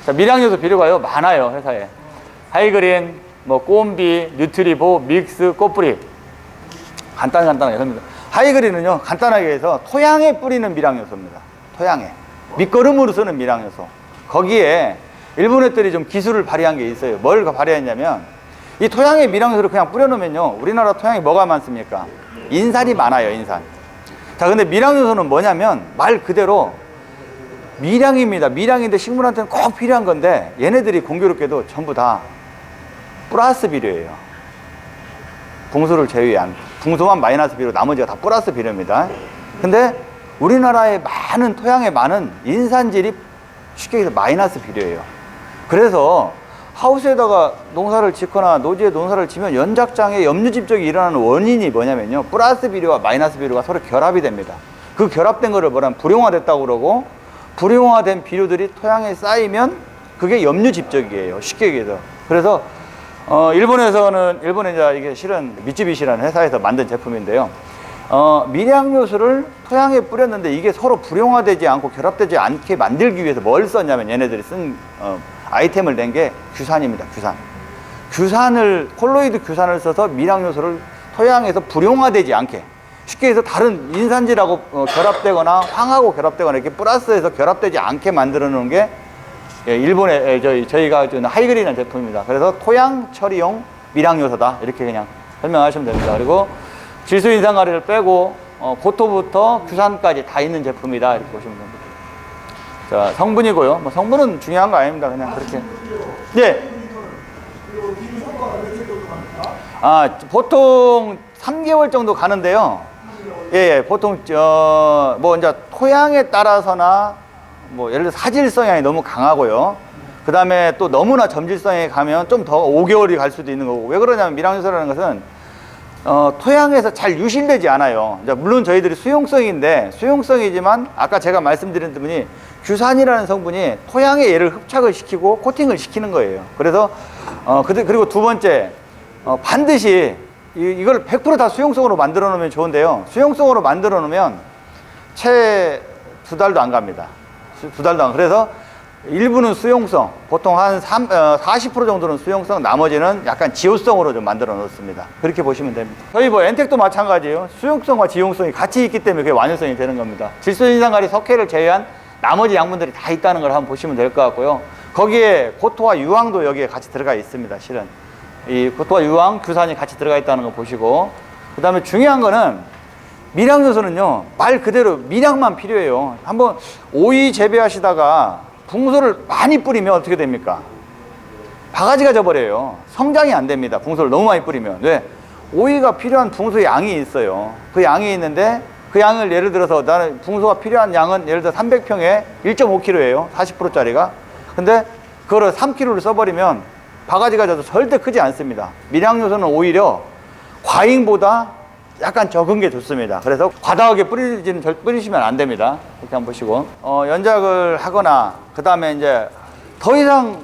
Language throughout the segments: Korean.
자, 미량요소 비료가요 많아요. 회사에 하이그린, 뭐 꼼비, 뉴트리보, 믹스, 꽃뿌리. 간단하게 합니다. 하이그린은요 간단하게 해서 토양에 뿌리는 미량요소입니다. 토양에 밑거름으로 쓰는 미량요소. 거기에 일본 애들이 좀 기술을 발휘한 게 있어요. 뭘 발휘했냐면 이 토양에 미량요소를 그냥 뿌려놓으면요 우리나라 토양이 뭐가 많습니까? 인산이 많아요. 인산. 자, 근데 미량요소는 뭐냐면 말 그대로 미량입니다. 미량인데 식물한테는 꼭 필요한 건데 얘네들이 공교롭게도 전부 다 플러스 비료예요. 붕소를 제외한. 붕소만 마이너스 비료, 나머지가 다 플러스 비료입니다. 근데 우리나라의 많은 토양에 많은 인산질이 쉽게 얘기해서 마이너스 비료예요. 그래서 하우스에다가 농사를 짓거나 노지에 농사를 지면 연작장에 염류집적이 일어나는 원인이 뭐냐면요 플러스 비료와 마이너스 비료가 서로 결합이 됩니다. 그 결합된 거를 뭐라면 불용화됐다고 그러고, 불용화된 비료들이 토양에 쌓이면 그게 염류집적이에요. 쉽게 얘기해서. 그래서 일본에 이제 이게 실은 미쯔비시라는 회사에서 만든 제품인데요. 미량요소를 토양에 뿌렸는데 이게 서로 불용화되지 않고 결합되지 않게 만들기 위해서 뭘 썼냐면 얘네들이 쓴 아이템을 낸 게 규산입니다. 콜로이드 규산을 써서 미량요소를 토양에서 불용화되지 않게, 쉽게 해서 다른 인산질하고 결합되거나 황하고 결합되거나 이렇게 플러스해서 결합되지 않게 만들어 놓은 게 일본의 저희가 주는 하이그린이라는 제품입니다. 그래서 토양 처리용 미량요소다 이렇게 그냥 설명하시면 됩니다. 그리고 질소 인산가리를 빼고 고토부터 규산까지 다 있는 제품이다 이렇게 보시면 됩니다. 자, 성분이고요. 뭐 성분은 중요한 거 아닙니다. 그냥 그렇게. 예. 보통 3개월 정도 가는데요. 예, 보통 뭐 이제 토양에 따라서나 뭐 예를 들어 사질 성향이 너무 강하고요. 그 다음에 또 너무나 점질성에 가면 좀 더 5개월이 갈 수도 있는 거고. 왜 그러냐면 미량요소라는 것은 토양에서 잘 유실되지 않아요. 이제 물론 저희들이 수용성이지만 아까 제가 말씀드린 분이 규산이라는 성분이 토양에 얘를 흡착을 시키고 코팅을 시키는 거예요. 그래서 그리고 두 번째 반드시 이걸 100% 다 수용성으로 만들어 놓으면 좋은데요. 수용성으로 만들어 놓으면 채 2달도 안 갑니다. 2달도 안. 그래서 일부는 수용성, 보통 한 40% 정도는 수용성, 나머지는 약간 지용성으로 좀 만들어 놓습니다. 그렇게 보시면 됩니다. 저희 뭐 엔텍도 마찬가지예요. 수용성과 지용성이 같이 있기 때문에 그게 완효성이 되는 겁니다. 질소인산가리, 석회를 제외한 나머지 양분들이 다 있다는 걸 한번 보시면 될 것 같고요. 거기에 고토와 유황도 여기에 같이 들어가 있습니다. 실은 이 고토와 유황, 규산이 같이 들어가 있다는 거 보시고, 그 다음에 중요한 거는 미량요소는요 말 그대로 미량만 필요해요. 한번 오이 재배하시다가 붕소를 많이 뿌리면 어떻게 됩니까? 바가지가 져버려요. 성장이 안 됩니다. 붕소를 너무 많이 뿌리면. 왜? 오이가 필요한 붕소의 양이 있어요. 그 양이 있는데 그 양을 예를 들어서 나는 붕소가 필요한 양은 예를 들어 300평에 1.5kg예요. 40%짜리가. 근데 그거를 3kg를 써버리면 바가지가 져서 절대 크지 않습니다. 미량요소는 오히려 과잉보다 약간 적은 게 좋습니다. 그래서 과다하게 뿌리시면 안 됩니다. 이렇게 한번 보시고 연작을 하거나 그 다음에 이제 더 이상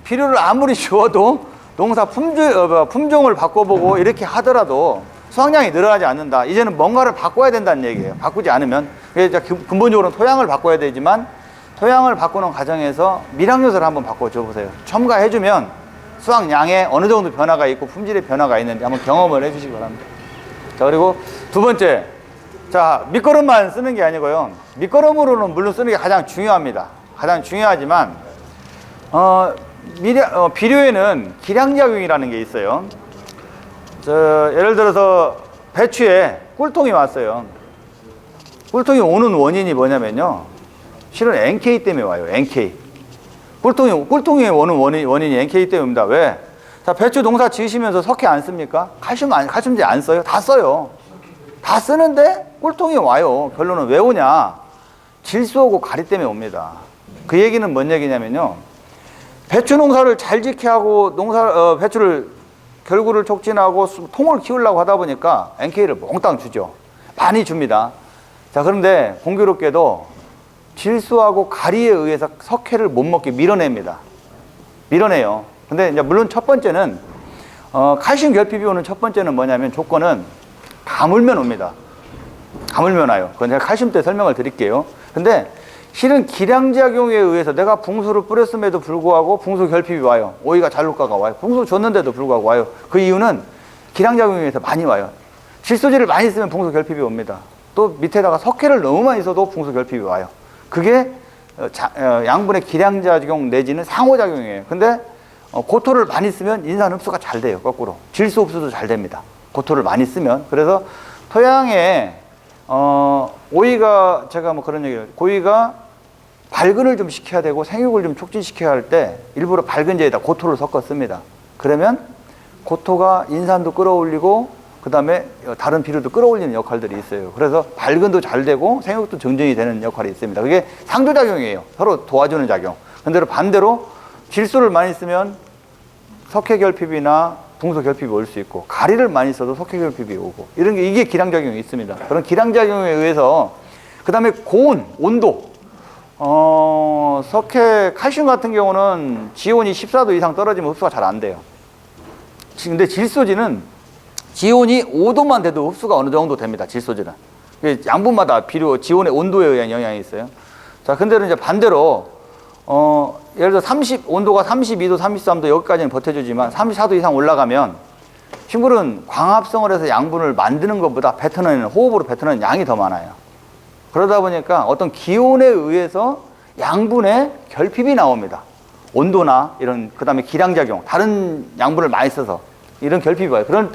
비료를 아무리 주어도 농사 품종을 바꿔보고 이렇게 하더라도 수확량이 늘어나지 않는다. 이제는 뭔가를 바꿔야 된다는 얘기예요. 바꾸지 않으면 근본적으로는 토양을 바꿔야 되지만 토양을 바꾸는 과정에서 미량요소를 한번 바꿔줘 보세요. 첨가해주면 수확량에 어느 정도 변화가 있고 품질의 변화가 있는지 한번 경험을 해주시기 바랍니다. 자, 그리고 두 번째, 자, 밑거름만 쓰는 게 아니고요. 밑거름으로는 물론 쓰는 게 가장 중요합니다. 가장 중요하지만 비료에는 기량작용이라는 게 있어요. 예를 들어서 배추에 꿀통이 왔어요. 꿀통이 오는 원인이 뭐냐면요, 실은 NK 때문에 와요. NK. 꿀통이 오는 원인이 NK 때문입니다. 왜? 자, 배추 농사 지으시면서 석회 안 씁니까? 칼슘제 안 써요? 다 써요. 다 쓰는데 꿀통이 와요. 결론은 왜 오냐? 질소하고 가리 때문에 옵니다. 그 얘기는 뭔 얘기냐면요, 배추 농사를 잘 짓게 하고 배추를 결구를 촉진하고 통을 키우려고 하다 보니까 NK를 몽땅 주죠. 많이 줍니다. 자, 그런데 공교롭게도 질소하고 가리에 의해서 석회를 못 먹게 밀어냅니다. 밀어내요. 근데 이제 물론 첫 번째는 칼슘 결핍이 오는 첫 번째는 뭐냐면 조건은 가물면 옵니다. 가물면 와요. 그건 제가 칼슘 때 설명을 드릴게요. 근데 실은 기량작용에 의해서 내가 붕수를 뿌렸음에도 불구하고 붕수 결핍이 와요. 오이가 잘 녹아가 와요. 붕수 줬는데도 불구하고 와요. 그 이유는 기량작용에 의해서 많이 와요. 질소질을 많이 쓰면 붕수 결핍이 옵니다. 또 밑에다가 석회를 너무 많이 써도 붕수 결핍이 와요. 그게 양분의 기량작용 내지는 상호작용이에요. 근데 고토를 많이 쓰면 인산 흡수가 잘 돼요. 거꾸로 질소 흡수도 잘 됩니다. 고토를 많이 쓰면. 그래서 토양에 오이가 제가 뭐 그런 얘기를, 고이가 발근을 좀 시켜야 되고 생육을 좀 촉진시켜야 할 때 일부러 발근제에다 고토를 섞어 씁니다. 그러면 고토가 인산도 끌어올리고 그 다음에 다른 비료도 끌어올리는 역할들이 있어요. 그래서 발근도 잘 되고 생육도 정전이 되는 역할이 있습니다. 그게 상조작용이에요. 서로 도와주는 작용. 근데 반대로 질소를 많이 쓰면 석회 결핍이나 붕소 결핍이 올 수 있고, 가리를 많이 써도 석회 결핍이 오고, 이런 게, 이게 기량작용이 있습니다. 그런 기량작용에 의해서, 그 다음에 고온, 온도, 석회, 칼슘 같은 경우는 지온이 14도 이상 떨어지면 흡수가 잘 안 돼요. 근데 질소지는 지온이 5도만 돼도 흡수가 어느 정도 됩니다. 질소지는. 양분마다 지온의 온도에 의한 영향이 있어요. 자, 근데 이제 반대로, 예를 들어 온도가 32도, 33도 여기까지는 버텨주지만 34도 이상 올라가면 식물은 광합성을 해서 양분을 만드는 것보다 호흡으로 뱉어내는 양이 더 많아요. 그러다 보니까 어떤 기온에 의해서 양분의 결핍이 나옵니다. 온도나 그 다음에 기량작용, 다른 양분을 많이 써서 이런 결핍이 와요. 그런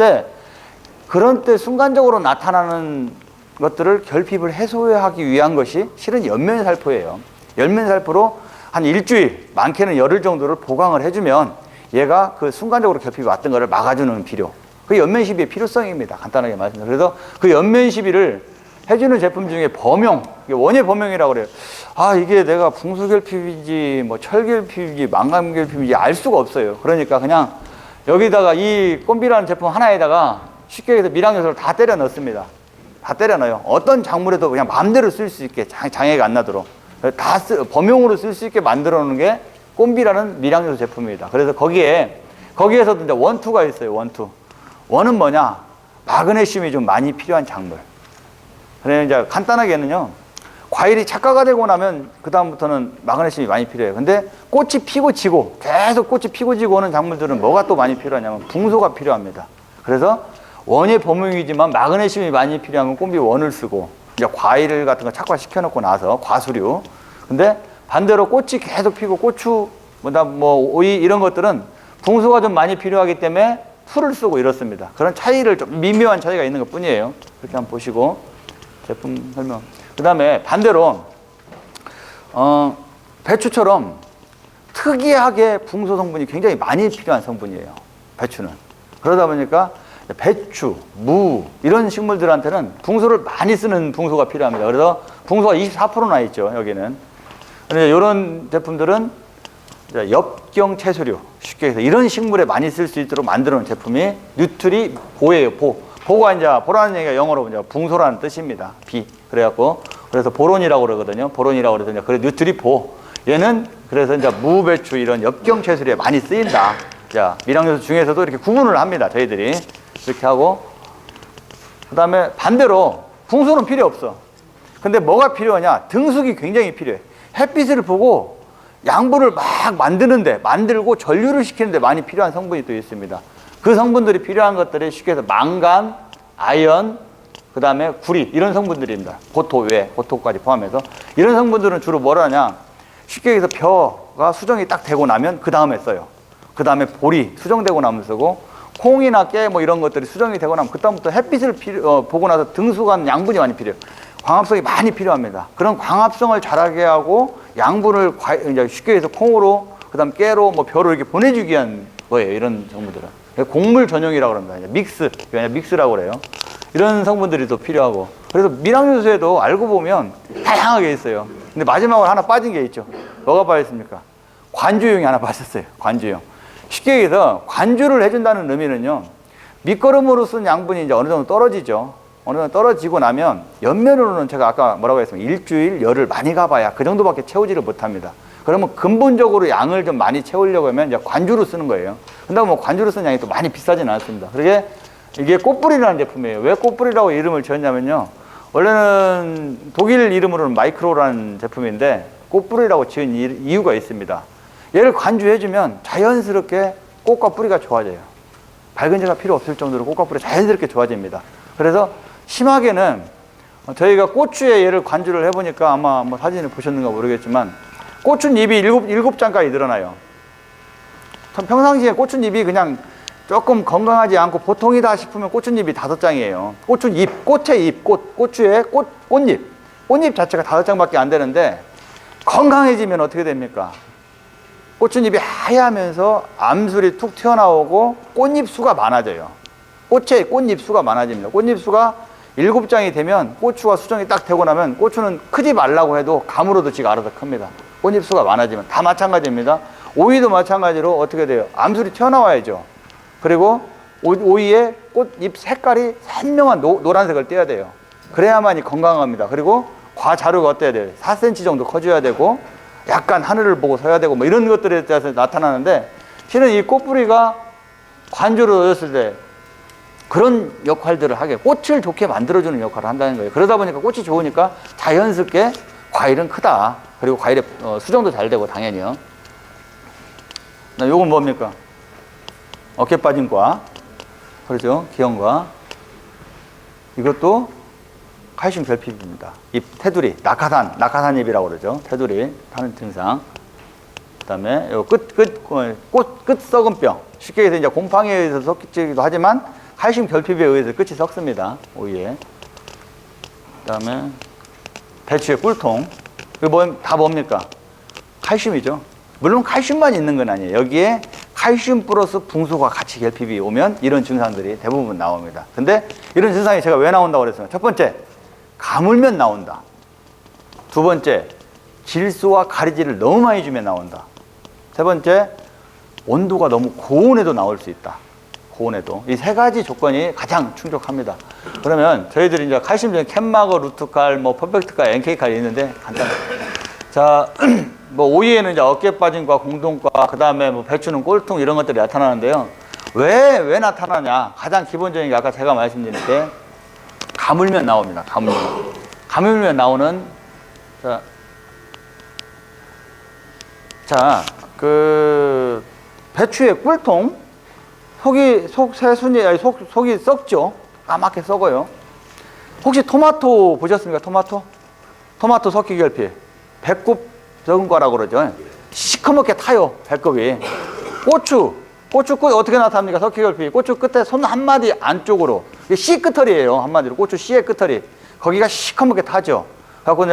때 순간적으로 나타나는 것들을 결핍을 해소하기 위한 것이 실은 연면살포예요. 연면살포로 한 일주일, 많게는 열흘 정도를 보강을 해주면 얘가 그 순간적으로 결핍이 왔던 거를 막아주는 비료. 그게 연면시비의 필요성입니다. 간단하게 말씀드려요. 그래서 그 연면시비를 해주는 제품 중에 원예 범용이라고 그래요. 아, 이게 내가 붕수결핍인지, 뭐 철결핍인지, 망감결핍인지 알 수가 없어요. 그러니까 그냥 여기다가 이 꼼비라는 제품 하나에다가 쉽게 해서 밀양요소를 다 때려 넣습니다. 다 때려 넣어요. 어떤 작물에도 그냥 마음대로 쓸 수 있게, 장애가 안 나도록. 범용으로 쓸 수 있게 만들어 놓는 게 꼼비라는 밀양요소 제품입니다. 그래서 거기에서도 이제 원투가 있어요. 원은 뭐냐? 마그네슘이 좀 많이 필요한 작물. 그래서 이제 간단하게는요, 과일이 착과가 되고 나면 그다음부터는 마그네슘이 많이 필요해요. 근데 꽃이 피고 지고, 계속 꽃이 피고 지고 오는 작물들은 뭐가 또 많이 필요하냐면 붕소가 필요합니다. 그래서 원예 범용이지만 마그네슘이 많이 필요한 건 꼼비 원을 쓰고, 이제 과일 같은 거 착과시켜 놓고 나서 과수류. 근데 반대로 꽃이 계속 피고 고추, 오이 이런 것들은 붕소가 좀 많이 필요하기 때문에 풀을 쓰고 이렇습니다. 그런 차이를 좀 미묘한 차이가 있는 것 뿐이에요. 그렇게 한번 보시고 제품 설명. 그 다음에 반대로 배추처럼 특이하게 붕소 성분이 굉장히 많이 필요한 성분이에요. 배추는. 그러다 보니까 배추, 무 이런 식물들한테는 붕소를 많이 쓰는 붕소가 필요합니다. 그래서 붕소가 24%나 있죠. 여기는. 그런데 이런 제품들은 엽경 채소류, 쉽게 해서 이런 식물에 많이 쓸 수 있도록 만들어 놓은 제품이 뉴트리 보예요. 보가 이제 보라는 얘기가 영어로 이제 붕소라는 뜻입니다. 그래서 보론이라고 그러거든요. 보론이라고 그래서 그래 뉴트리 보. 얘는 그래서 이제 무, 배추 이런 엽경 채소류에 많이 쓰인다. 자, 밀양요소 중에서도 이렇게 구분을 합니다. 저희들이 이렇게 하고, 그 다음에 반대로 붕소는 필요 없어. 근데 뭐가 필요하냐? 등숙이 굉장히 필요해. 햇빛을 보고 양분을 막 만들고 전류를 시키는데 많이 필요한 성분이 또 있습니다. 그 성분들이 필요한 것들이 쉽게 해서 망간, 아연, 그 다음에 구리 이런 성분들입니다. 고토까지 포함해서. 이런 성분들은 주로 뭘 하냐? 쉽게 해서 벼가 수정이 딱 되고 나면 그 다음에 써요. 그 다음에 보리 수정되고 나면 쓰고, 콩이나 깨 뭐 이런 것들이 수정이 되고 나면 그다음부터 햇빛을 보고 나서 등수간 양분이 많이 필요해요. 광합성이 많이 필요합니다. 그런 광합성을 잘하게 하고 양분을 이제 쉽게 해서 콩으로, 그다음 깨로, 뭐 벼로 이렇게 보내주기 위한 거예요. 이런 성분들은 곡물 전용이라고 합니다. 믹스라고 그래요. 이런 성분들이 또 필요하고. 그래서 밀양요소에도 알고 보면 다양하게 있어요. 근데 마지막으로 하나 빠진 게 있죠. 뭐가 빠졌습니까? 관주용이 하나 빠졌어요. 관주용. 쉽게 얘기해서 관주를 해준다는 의미는요, 밑거름으로 쓴 양분이 이제 어느 정도 떨어지죠. 어느 정도 떨어지고 나면 연면으로는 제가 아까 뭐라고 했습니까? 일주일, 열흘 많이 가봐야 그 정도밖에 채우지를 못합니다. 그러면 근본적으로 양을 좀 많이 채우려고 하면 이제 관주로 쓰는 거예요. 근데 뭐 관주로 쓰는 양이 또 많이 비싸지는 않습니다. 그게 이게 꽃뿌리라는 제품이에요. 왜 꽃뿌리라고 이름을 지었냐면요, 원래는 독일 이름으로는 마이크로라는 제품인데 꽃뿌리라고 지은 이유가 있습니다. 얘를 관주해주면 자연스럽게 꽃과 뿌리가 좋아져요. 밝은제가 필요 없을 정도로 꽃과 뿌리가 자연스럽게 좋아집니다. 그래서 심하게는 저희가 고추에 얘를 관주를 해보니까 아마 뭐 사진을 보셨는가 모르겠지만 고추잎이 7장까지 늘어나요. 평상시에 고추잎이 그냥 조금 건강하지 않고 보통이다 싶으면 고추잎이 5장이에요. 고추잎, 꽃의 잎, 고추의 꽃잎. 꽃잎 자체가 5장밖에 안 되는데 건강해지면 어떻게 됩니까? 고추잎이 하얘하면서 암술이 툭 튀어나오고 꽃잎 수가 많아져요. 꽃잎 수가 많아집니다. 꽃잎 수가 7장이 되면 고추가 수정이 딱 되고 나면 고추는 크지 말라고 해도 감으로도 지가 알아서 큽니다. 꽃잎 수가 많아지면 다 마찬가지입니다. 오이도 마찬가지로 어떻게 돼요? 암술이 튀어나와야죠. 그리고 오이의 꽃잎 색깔이 선명한 노란색을 떼야 돼요. 그래야만이 건강합니다. 그리고 과자루가 어때야 돼요? 4cm 정도 커져야 되고 약간 하늘을 보고 서야 되고 뭐 이런 것들에 대해서 나타나는데 실은 이 꽃뿌리가 관주를 얻었을 때 그런 역할들을 하게 꽃을 좋게 만들어주는 역할을 한다는 거예요. 그러다 보니까 꽃이 좋으니까 자연스럽게 과일은 크다. 그리고 과일의 수정도 잘 되고 당연히요. 요건 뭡니까? 어깨 빠진 과. 그렇죠? 기형과. 이것도 칼슘 결핍입니다. 잎 테두리, 낙하산 잎이라고 그러죠. 테두리 타는 증상. 그다음에 요 끝 썩은 뼈. 쉽게 해서 이제 곰팡이에 의해서 썩기도 하지만 칼슘 결핍에 의해서 끝이 썩습니다. 오이에. 그다음에 배추의 꿀통. 이거 다 뭡니까? 칼슘이죠. 물론 칼슘만 있는 건 아니에요. 여기에 칼슘 플러스 붕소가 같이 결핍이 오면 이런 증상들이 대부분 나옵니다. 근데 이런 증상이 제가 왜 나온다고 그랬어요? 첫 번째, 가물면 나온다. 두 번째, 질소와 가리지를 너무 많이 주면 나온다. 세 번째, 온도가 너무 고온에도 나올 수 있다. 고온에도. 이 세 가지 조건이 가장 충족합니다. 그러면 저희들이 이제 칼슘 중에 캔마거, 루트칼, 뭐 퍼펙트칼, NK칼이 있는데 간단해요. 자, 뭐 오이에는 이제 어깨 빠진 과, 공동과, 그 다음에 뭐 배추는 꼴통 이런 것들이 나타나는데요. 왜 나타나냐? 가장 기본적인 게 아까 제가 말씀드린 때 가물면 나옵니다. 가물면 나오는 그 배추의 꿀통 속이 썩죠. 까맣게 썩어요. 혹시 토마토 보셨습니까? 토마토 썩기 결핍. 배꼽 적은과라고 그러죠. 시커멓게 타요. 배꼽이. 고추 끝 어떻게 나타납니까? 썩기 결핍. 고추 끝에 손 한마디 안쪽으로. 이게 씨 끝털이에요. 한마디로. 고추 씨의 끝털이. 거기가 시커멓게 타죠. 그래갖고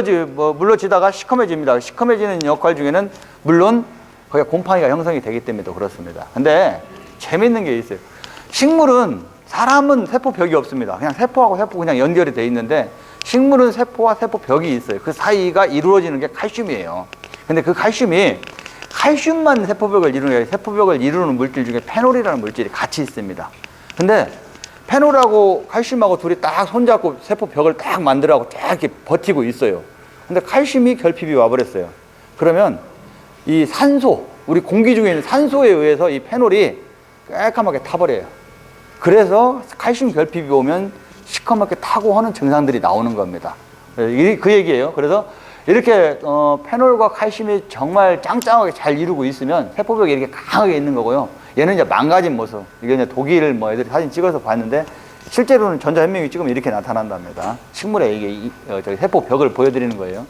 이제 물러지다가 시커매집니다. 시커매지는 역할 중에는 물론 거기가 곰팡이가 형성이 되기 때문에 또 그렇습니다. 근데 재밌는 게 있어요. 식물은, 사람은 세포벽이 없습니다. 그냥 세포하고 세포 그냥 연결이 돼 있는데 식물은 세포와 세포벽이 있어요. 그 사이가 이루어지는 게 칼슘이에요. 근데 그 칼슘만 세포벽을 이루는 게 아니라 세포벽을 이루는 물질 중에 페놀이라는 물질이 같이 있습니다. 근데 페놀하고 칼슘하고 둘이 딱 손잡고 세포벽을 딱 만들어가고 딱 이렇게 버티고 있어요. 근데 칼슘이 결핍이 와버렸어요. 그러면 이 산소, 우리 공기 중에 있는 산소에 의해서 이 페놀이 깔끔하게 타버려요. 그래서 칼슘 결핍이 오면 시커멓게 타고 하는 증상들이 나오는 겁니다. 그 얘기예요. 그래서 이렇게 페놀과 칼슘이 정말 짱짱하게 잘 이루고 있으면 세포벽이 이렇게 강하게 있는 거고요. 얘는 이제 망가진 모습. 이게 이제 독일 뭐 애들이 사진 찍어서 봤는데 실제로는 전자현미경이 찍으면 이렇게 나타난답니다. 식물에 이게 저기 세포벽을 보여드리는 거예요.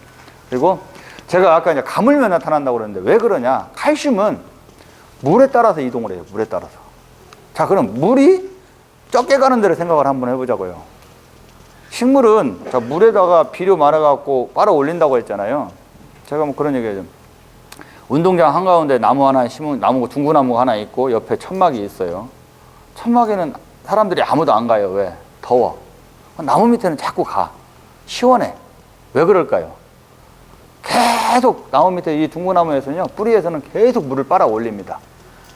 그리고 제가 아까 이제 가물면 나타난다고 그랬는데 왜 그러냐? 칼슘은 물에 따라서 이동을 해요. 물에 따라서. 자, 그럼 물이 적게 가는 대로 생각을 한번 해보자고요. 식물은 자, 물에다가 비료 말아갖고 빨아 올린다고 했잖아요. 제가 뭐 그런 얘기 해요. 운동장 한가운데 나무 하나 심은 나무고 중구나무가 하나 있고 옆에 천막이 있어요. 천막에는 사람들이 아무도 안 가요. 왜? 더워. 나무 밑에는 자꾸 가. 시원해. 왜 그럴까요? 계속 나무 밑에 이 중구나무에서는요, 뿌리에서는 계속 물을 빨아 올립니다.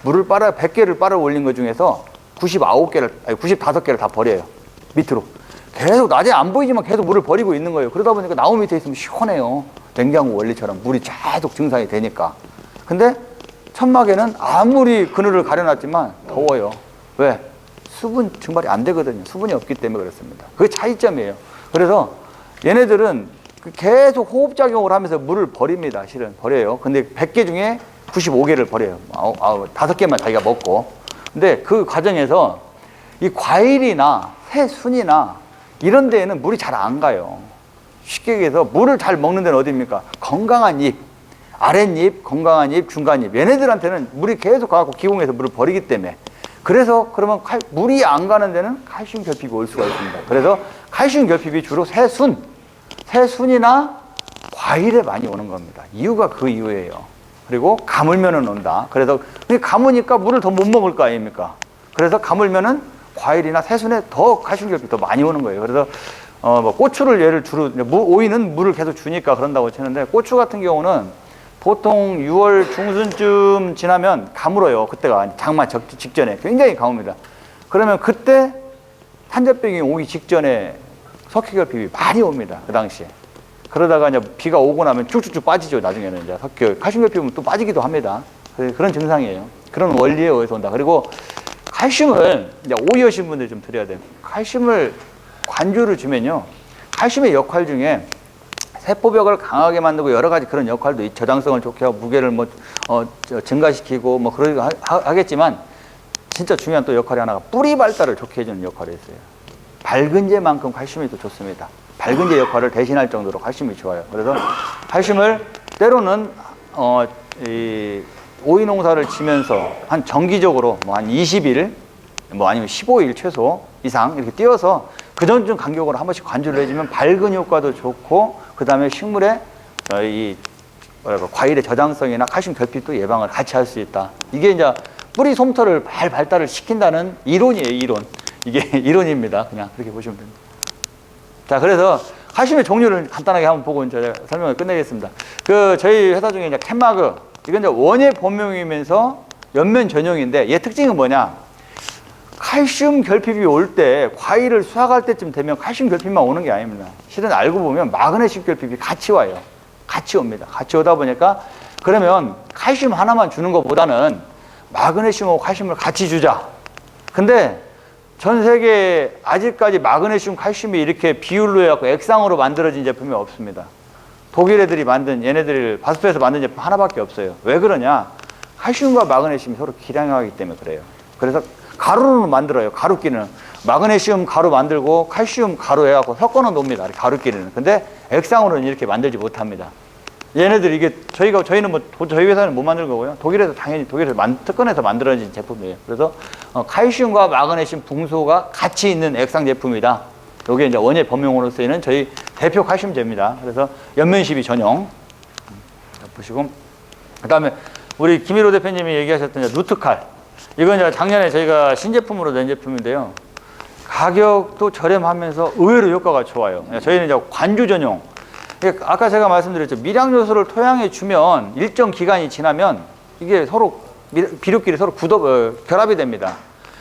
물을 100개를 빨아 올린 것 중에서 95개를 다 버려요. 밑으로. 계속 낮에 안 보이지만 계속 물을 버리고 있는 거예요. 그러다 보니까 나무 밑에 있으면 시원해요. 냉장고 원리처럼 물이 계속 증상이 되니까. 근데 천막에는 아무리 그늘을 가려놨지만 더워요. 왜? 수분 증발이 안 되거든요. 수분이 없기 때문에 그렇습니다. 그게 차이점이에요. 그래서 얘네들은 계속 호흡작용을 하면서 물을 버립니다. 실은 버려요. 근데 100개 중에 95개를 버려요. 5개만 자기가 먹고. 근데 그 과정에서 이 과일이나 새순이나 이런 데에는 물이 잘 안 가요. 쉽게 얘기해서 물을 잘 먹는 데는 어디입니까? 건강한 잎, 아랫잎, 건강한 잎, 중간잎. 얘네들한테는 물이 계속 가고 기공에서 물을 버리기 때문에. 그래서 그러면 물이 안 가는 데는 칼슘 결핍이 올 수가 있습니다. 그래서 칼슘 결핍이 주로 새순이나 과일에 많이 오는 겁니다. 이유가 그 이유예요. 그리고 가물면은 온다. 그래서 가무니까 물을 더 못 먹을 거 아닙니까? 그래서 가물면은 과일이나 새순에 더 칼슘 결핍이 더 많이 오는 거예요. 그래서 뭐 고추를 예를 주로 오이는 물을 계속 주니까 그런다고 치는데 고추 같은 경우는 보통 6월 중순쯤 지나면 가물어요. 그때가 장마 직전에 굉장히 가뭅니다. 그러면 그때 탄저병이 오기 직전에 석회결핍이 많이 옵니다. 그 당시에. 그러다가 이제 비가 오고 나면 쭉쭉쭉 빠지죠. 나중에는 이제 칼슘결핍은 또 빠지기도 합니다. 그런 증상이에요. 그런 원리에 의해서 온다. 그리고 칼슘을 이제 오이하신 분들 좀 드려야 돼요. 칼슘을 관주를 주면요. 칼슘의 역할 중에 세포벽을 강하게 만들고 여러 가지 그런 역할도 저장성을 좋게 하고 무게를 증가시키고 뭐 그러기도 하겠지만 진짜 중요한 또 역할이 하나가 뿌리 발달을 좋게 해주는 역할이 있어요. 밝은제만큼 칼슘이 더 좋습니다. 밝은제 역할을 대신할 정도로 칼슘이 좋아요. 그래서 칼슘을 때로는 이 오이 농사를 지면서 한 정기적으로 뭐 한 20일 뭐 아니면 15일 최소 이상 이렇게 띄워서 그 정도 간격으로 한 번씩 관주를 해주면 밝은 효과도 좋고 그 다음에 식물의 이 과일의 저장성이나 칼슘 결핍도 예방을 같이 할 수 있다. 이게 이제 뿌리 솜털을 발달을 시킨다는 이론이에요. 이론. 이게 이론입니다. 그냥 그렇게 보시면 됩니다. 자, 그래서 칼슘의 종류를 간단하게 한번 보고 이제 설명을 끝내겠습니다. 저희 회사 중에 이제 캔마그 이건 이제 원예 본명이면서 연면 전용인데 얘 특징은 뭐냐? 칼슘 결핍이 올 때 과일을 수확할 때쯤 되면 칼슘 결핍만 오는 게 아닙니다. 실은 알고 보면 마그네슘 결핍이 같이 와요. 같이 옵니다. 같이 오다 보니까 그러면 칼슘 하나만 주는 것보다는 마그네슘하고 칼슘을 같이 주자. 근데 전 세계에 아직까지 마그네슘, 칼슘이 이렇게 비율로 해갖고 액상으로 만들어진 제품이 없습니다. 독일 애들이 만든 얘네들이 바스프에서 만든 제품 하나밖에 없어요. 왜 그러냐? 칼슘과 마그네슘이 서로 기량하기 때문에 그래요. 그래서 가루로 만들어요. 가루끼리는 마그네슘 가루 만들고 칼슘 가루 해갖고 섞어놓은 놉니다. 가루끼리는. 근데 액상으로는 이렇게 만들지 못합니다. 얘네들 이게 저희는 뭐 저희 회사는 못 만든 거고요. 독일에서 당연히 특허내서 만들어진 제품이에요. 그래서 칼슘과 마그네슘 붕소가 같이 있는 액상 제품이다. 이게 이제 원예 범용으로 쓰이는 저희 대표 칼슘제입니다. 그래서 연면시비 전용 보시고 그다음에 우리 김일호 대표님이 얘기하셨던 루트칼 이건 이제 작년에 저희가 신제품으로 낸 제품인데요. 가격도 저렴하면서 의외로 효과가 좋아요. 저희는 이제 관주 전용. 아까 제가 말씀드렸죠. 미량 요소를 토양에 주면 일정 기간이 지나면 이게 서로 비료끼리 서로 결합이 됩니다.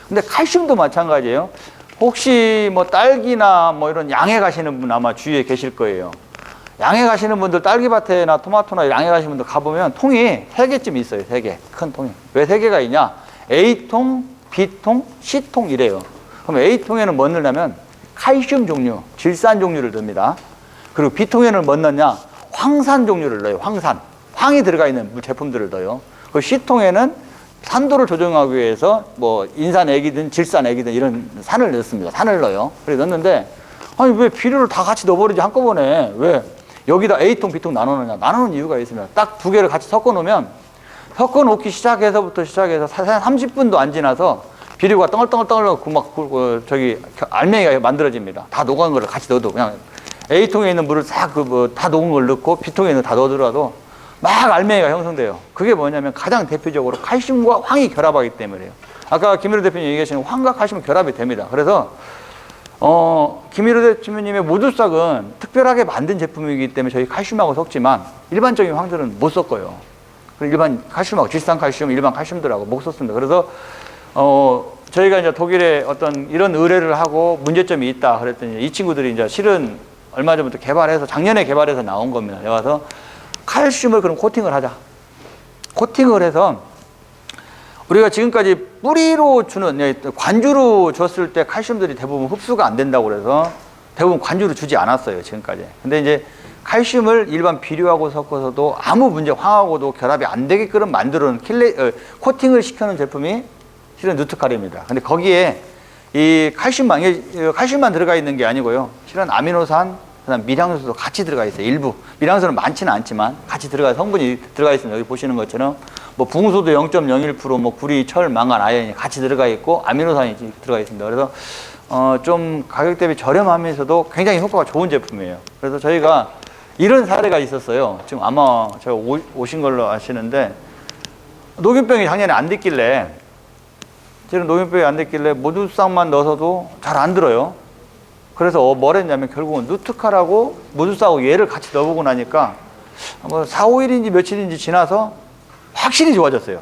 근데 칼슘도 마찬가지예요. 혹시 뭐 딸기나 뭐 이런 양해 가시는 분 아마 주위에 계실 거예요. 양해 가시는 분들 딸기밭에나 토마토나 양해 가시는 분들 가보면 통이 3개쯤 있어요. 3개. 큰 통이. 왜 3개가 있냐? A통, B통, C통 이래요. 그럼 A통에는 뭐 넣냐면 칼슘 종류, 질산 종류를 넣습니다. 그리고 B통에는 뭐 넣냐? 황산 종류를 넣어요. 황이 들어가 있는 제품들을 넣어요. 그리고 C통에는 산도를 조정하기 위해서 뭐 인산액이든 질산액이든 이런 산을 넣습니다. 산을 넣어요. 그래서 넣는데 아니 왜 비료를 다 같이 넣어버리지 한꺼번에 왜 여기다 A통, B통 나누느냐? 나누는 이유가 있습니다. 딱 2개를 같이 섞어 놓기 시작해서 30분도 안 지나서 비료가 떡글떡글 알맹이가 만들어집니다. 다 녹은 거를 같이 넣어도 그냥 A통에 있는 물을 싹 다 녹은 걸 넣고 B통에 있는 다 넣어두라도 막 알맹이가 형성돼요. 그게 뭐냐면 가장 대표적으로 칼슘과 황이 결합하기 때문에요. 아까 김일호 대표님 얘기하신 황과 칼슘이 결합이 됩니다. 그래서 김일호 대표님의 모두싹은 특별하게 만든 제품이기 때문에 저희 칼슘하고 섞지만 일반적인 황들은 못 섞어요. 일반 칼슘하고 질산칼슘, 일반 칼슘들하고 못 섞습니다. 그래서 저희가 이제 독일에 어떤 이런 의뢰를 하고 문제점이 있다 그랬더니 이 친구들이 이제 실은 얼마 전부터 작년에 개발해서 나온 겁니다. 와서 칼슘을 그럼 코팅을 하자. 코팅을 해서 우리가 지금까지 뿌리로 주는 관주로 줬을 때 칼슘들이 대부분 흡수가 안 된다고 그래서 대부분 관주로 주지 않았어요, 지금까지. 근데 이제 칼슘을 일반 비료하고 섞어서도 아무 문제, 황하고도 결합이 안 되게끔 만드는 코팅을 시켜놓은 제품이 실은 누트칼입니다. 근데 거기에 이 칼슘만 들어가 있는 게 아니고요. 실은 아미노산, 그다음 미량소도 같이 들어가 있어요. 일부. 미량소는 많지는 않지만 같이 성분이 들어가 있습니다. 여기 보시는 것처럼 뭐 붕소도 0.01%, 뭐 구리, 철, 망간, 아연이 같이 들어가 있고 아미노산이 들어가 있습니다. 그래서 좀 가격 대비 저렴하면서도 굉장히 효과가 좋은 제품이에요. 그래서 저희가 이런 사례가 있었어요. 지금 아마 제가 오신 걸로 아시는데 녹균병이 작년에 안 됐길래 지금 녹균병이 안 됐길래 모두싹만 넣어서도 잘 안 들어요. 그래서 뭘 했냐면 결국은 누트칼하고 모두싹하고 얘를 같이 넣어보고 나니까 뭐 4, 5일인지 며칠인지 지나서 확실히 좋아졌어요.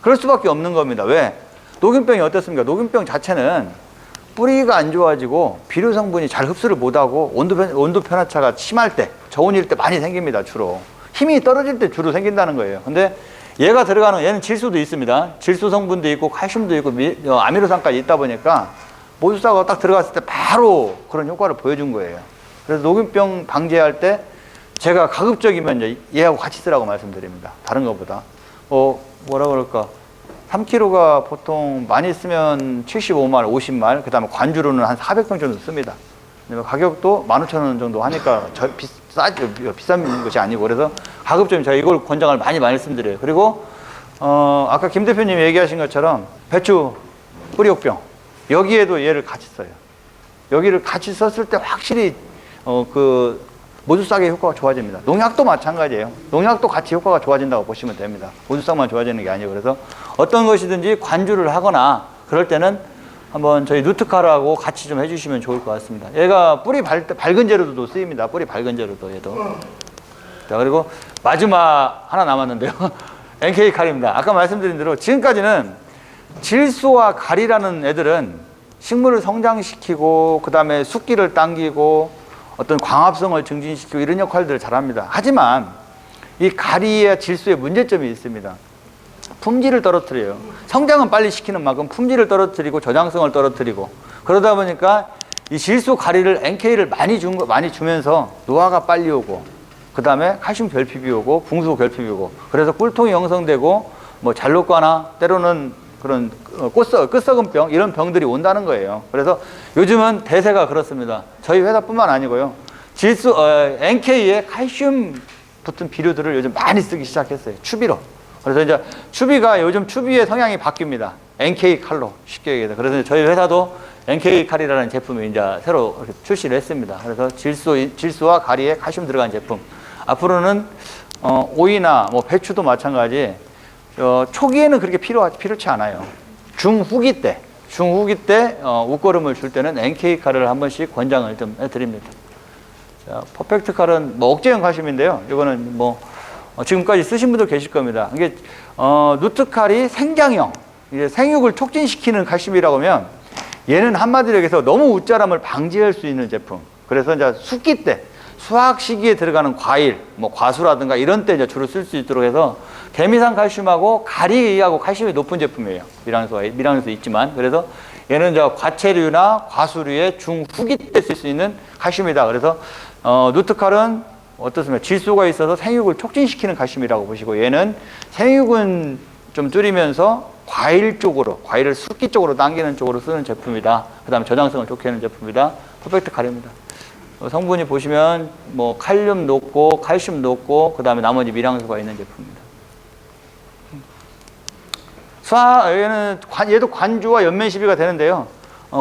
그럴 수밖에 없는 겁니다. 왜? 녹균병이 어떻습니까? 녹균병 자체는 뿌리가 안 좋아지고 비료 성분이 잘 흡수를 못하고 온도 편차가 심할 때, 저온일 때 많이 생깁니다. 주로 힘이 떨어질 때 주로 생긴다는 거예요. 근데 얘가 들어가는, 얘는 질소도 있습니다. 질소 성분도 있고 칼슘도 있고 아미노산까지 있다 보니까 모두싹하고 딱 들어갔을 때 바로 그런 효과를 보여준 거예요. 그래서 녹균병 방지할 때 제가 가급적이면 이제 얘하고 같이 쓰라고 말씀드립니다. 다른 것보다 뭐라 그럴까, 3kg가 보통 많이 쓰면 75말, 50말, 그 다음에 관주로는 한 400병 정도 씁니다. 가격도 15,000원 정도 하니까 비싼 것이 아니고, 그래서 가급적이면 제가 이걸 권장을 많이 말씀드려요. 그리고 아까 김 대표님이 얘기하신 것처럼 배추 뿌리옥병, 여기에도 얘를 같이 써요. 여기를 같이 썼을 때 확실히 모두싹의 효과가 좋아집니다. 농약도 마찬가지예요. 농약도 같이 효과가 좋아진다고 보시면 됩니다. 모두싹만 좋아지는 게 아니고. 그래서 어떤 것이든지 관주를 하거나 그럴 때는 한번 저희 누트칼하고 같이 좀 해주시면 좋을 것 같습니다. 얘가 뿌리 밝은 재료도 쓰입니다. 뿌리 밝은 재료도 얘도. 자, 그리고 마지막 하나 남았는데요. NK 칼입니다. 아까 말씀드린 대로 지금까지는 질소와 가리라는 애들은 식물을 성장시키고 그 다음에 숫기를 당기고 어떤 광합성을 증진시키고 이런 역할들을 잘합니다. 하지만 이 가리의 질소에 문제점이 있습니다. 품질을 떨어뜨려요. 성장은 빨리 시키는 만큼 품질을 떨어뜨리고 저장성을 떨어뜨리고, 그러다 보니까 이 질소 가리를 NK를 많이 주면서 노화가 빨리 오고, 그 다음에 칼슘 결핍이 오고 붕수 결핍이 오고, 그래서 꿀통이 형성되고 뭐 잘록거나 때로는 그런 끝썩은병, 이런 병들이 온다는 거예요. 그래서 요즘은 대세가 그렇습니다. 저희 회사뿐만 아니고요. NK에 칼슘 붙은 비료들을 요즘 많이 쓰기 시작했어요. 추비로. 그래서 이제 추비가 요즘 추비의 성향이 바뀝니다. NK 칼로 쉽게 얘기해서. 그래서 저희 회사도 NK 칼이라는 제품이 이제 새로 이렇게 출시를 했습니다. 그래서 질소와 가리에 칼슘 들어간 제품. 앞으로는 오이나 뭐 배추도 마찬가지. 초기에는 그렇게 필요치 않아요. 중후기 때 웃거름을 줄 때는 NK 칼을 한 번씩 권장을 좀 해드립니다. 자, 퍼펙트 칼은 뭐 억제형 칼슘인데요. 이거는 뭐 지금까지 쓰신 분도 계실 겁니다. 이게 누트칼이 생장형, 이제 생육을 촉진시키는 칼슘이라고 하면, 얘는 한마디로 얘기해서 너무 웃자람을 방지할 수 있는 제품. 그래서 이제 숙기 때, 수확 시기에 들어가는 과일, 뭐 과수라든가 이런 때 이제 주로 쓸 수 있도록 해서 개미산 칼슘하고 가리하고 칼슘이 높은 제품이에요. 미량소 있지만. 그래서 얘는 이제 과채류나 과수류의 중후기 때 쓸 수 있는 칼슘이다. 그래서 누트칼은 어떻습니까? 질소가 있어서 생육을 촉진시키는 칼슘이라고 보시고, 얘는 생육은 좀 줄이면서 과일 쪽으로, 과일을 숙기 쪽으로 당기는 쪽으로 쓰는 제품이다. 그 다음에 저장성을 좋게 하는 제품이다. 퍼펙트 칼입니다. 성분이 보시면 뭐 칼륨 높고 칼슘 높고 그 다음에 나머지 미량소가 있는 제품입니다. 얘도 관주와 연면 시비가 되는데요.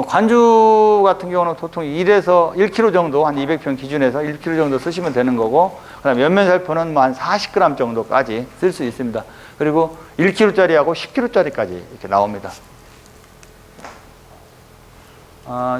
관주 같은 경우는 보통 1에서 1kg 정도, 한 200평 기준에서 1kg 정도 쓰시면 되는 거고, 그 다음에 연면살포는 뭐 한 40g 정도까지 쓸 수 있습니다. 그리고 1kg짜리하고 10kg짜리까지 이렇게 나옵니다.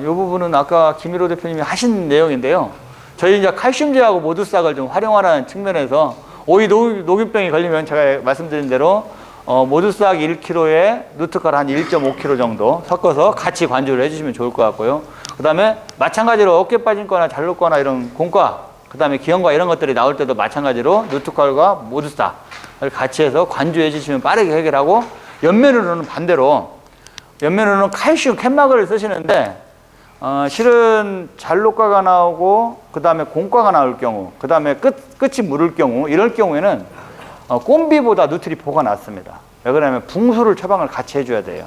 이 부분은 아까 김일호 대표님이 하신 내용인데요. 저희 이제 칼슘제하고 모두싹을 좀 활용하라는 측면에서 오이 녹균병이 걸리면 제가 말씀드린 대로 모두싹 1kg에 누트칼 한 1.5kg 정도 섞어서 같이 관주를 해주시면 좋을 것 같고요. 그 다음에 마찬가지로 어깨 빠진 거나 잘록거나 이런 공과, 그 다음에 기형과 이런 것들이 나올 때도 마찬가지로 누트칼과 모두싹을 같이 해서 관주해 주시면 빠르게 해결하고, 연면으로는 반대로, 연면으로는 칼슘 캔막을 쓰시는데 실은 잘록과가 나오고 그 다음에 공과가 나올 경우, 그 다음에 끝이 무를 경우, 이럴 경우에는 꼼비보다 누트리포가 낫습니다. 왜 그러냐면 붕수를 처방을 같이 해줘야 돼요.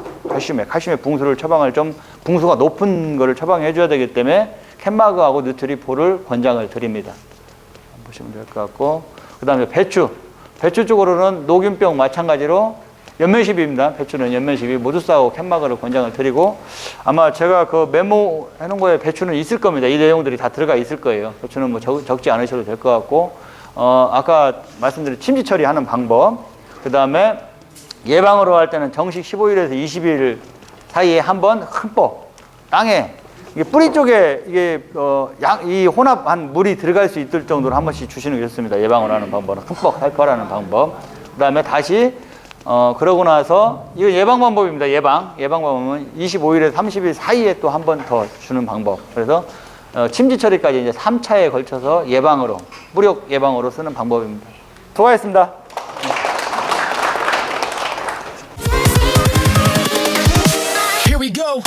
칼슘에 붕수를 처방을 좀 붕수가 높은 거를 처방해 줘야 되기 때문에 캔마그하고 누트리포를 권장을 드립니다. 보시면 될 것 같고, 그 다음에 배추 쪽으로는 녹균병 마찬가지로 연면시비입니다. 배추는 연면시비 모두스하고 캔마그를 권장을 드리고, 아마 제가 그 메모해 놓은 거에 배추는 있을 겁니다. 이 내용들이 다 들어가 있을 거예요. 배추는 뭐 적지 않으셔도 될 것 같고, 아까 말씀드린 침지 처리하는 방법, 그 다음에 예방으로 할 때는 정식 15일에서 20일 사이에 한번 흠뻑 땅에 이게 뿌리 쪽에 이게 이 혼합한 물이 들어갈 수 있을 정도로 한 번씩 주시는 게 좋습니다. 예방을 하는 방법은 흠뻑 살포하는 방법. 그다음에 다시 그러고 나서 이거 예방 방법입니다. 예방 방법은 25일에서 30일 사이에 또 한 번 더 주는 방법. 그래서 침지 처리까지 이제 3차에 걸쳐서 예방으로 무력 예방으로 쓰는 방법입니다. 수고하셨습니다. Here we go.